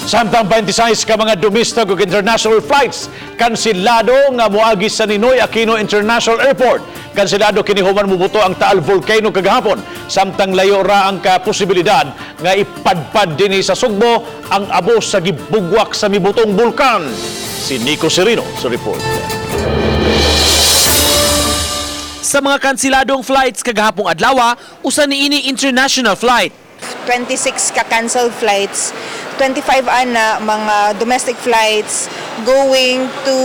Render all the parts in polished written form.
Samtang 26 ka mga domestic ug international flights kansilado nga moagi sa Ninoy Aquino International Airport. Kansilado kini human mubuto ang Taal Volcano kagahapon. Samtang layo ra ang posibilidad nga ipadpad dinhi sa Sugbo ang abo sa gibugwak sa mibutong bulkan. Si Nico Serino sa report. Sa mga kansiladong flights kagahapong adlaw, usa niini international flight. 26 ka-cancelled flights, 25 ana mga domestic flights going to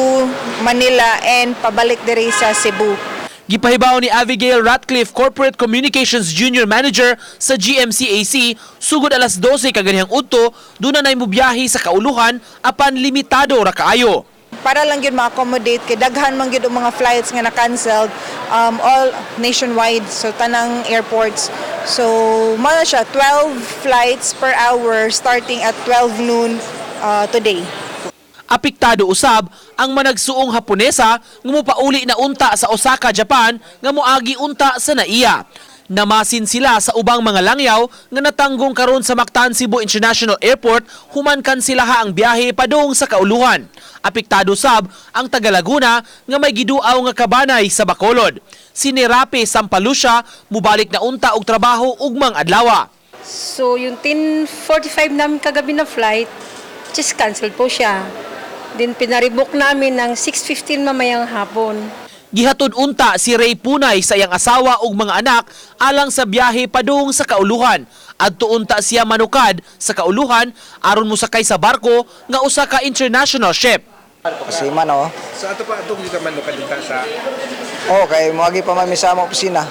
Manila and pabalik diri sa Cebu. Gipahibaw ni Abigail Ratcliffe, Corporate Communications Junior Manager sa GMCAC, sugod alas 12 kaganihang udto, duna nay mobiyahe sa kauluhan apan limitado ra kaayo. Para lang yun ma-accommodate kay daghan man gyud mga flights nga na-cancelled all nationwide, so tanang airports. So mao siya 12 flights per hour starting at 12 noon today. Apektado usab ang managsuong Haponesa nga mopauli na unta sa Osaka, Japan nga moagi unta sa NAIA. Namasin sila sa ubang mga langyaw nga natanggong karon sa Mactan Cebu International Airport human kansilaha ang biyahe padung sa kauluhan. Apektado sab ang taga Laguna nga may giduaw nga kabanay sa Bacolod. Si Nerape Sampalucia mubalik na unta og trabaho ugmang adlaw. So yung 10:45 namin kagabi na flight, just cancel po siya. Then pinarebook namin ng 6:15 mamayang hapon. Gihatod unta si Ray Punay sa iyang asawa ug mga anak alang sa biyahe padung sa kauluhan. Adto unta siya manukad sa kauluhan aron mosakay sa barko nga usa ka international ship. Kasi man oh. Sa ato pa atong dito man lokalita sa Kay moagi pa mami sa among opisina.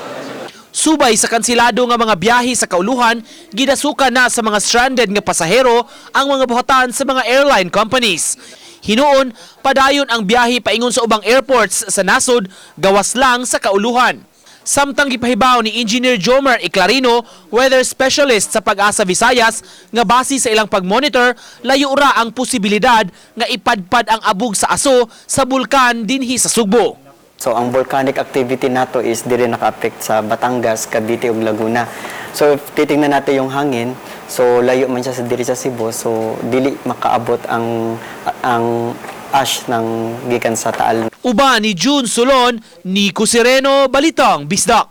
Subay sa kansilado nga mga biyahe sa kauluhan, gidasukan na sa mga stranded nga pasahero ang mga buhatan sa mga airline companies. Hinuon, padayon ang biyahe paingon sa ubang airports sa nasod, gawas lang sa kauluhan. Samtang gipahibaw ni Engineer Jomar Iclarino, weather specialist sa Pag-asa Visayas, nga base sa ilang pagmonitor, layo ra ang posibilidad nga ipadpad ang abog sa aso sa bulkan dinhi sa Sugbo. So ang volcanic activity nato is diri naka-affect sa Batangas, Cavite ug Laguna. So if titingnan natin yung hangin, so layo man siya sa diri sa Cebu, so dili makaabot ang ash ng gikan sa Taal. Uba ni June Solon, Nico Sereno, Balitang Bisdak.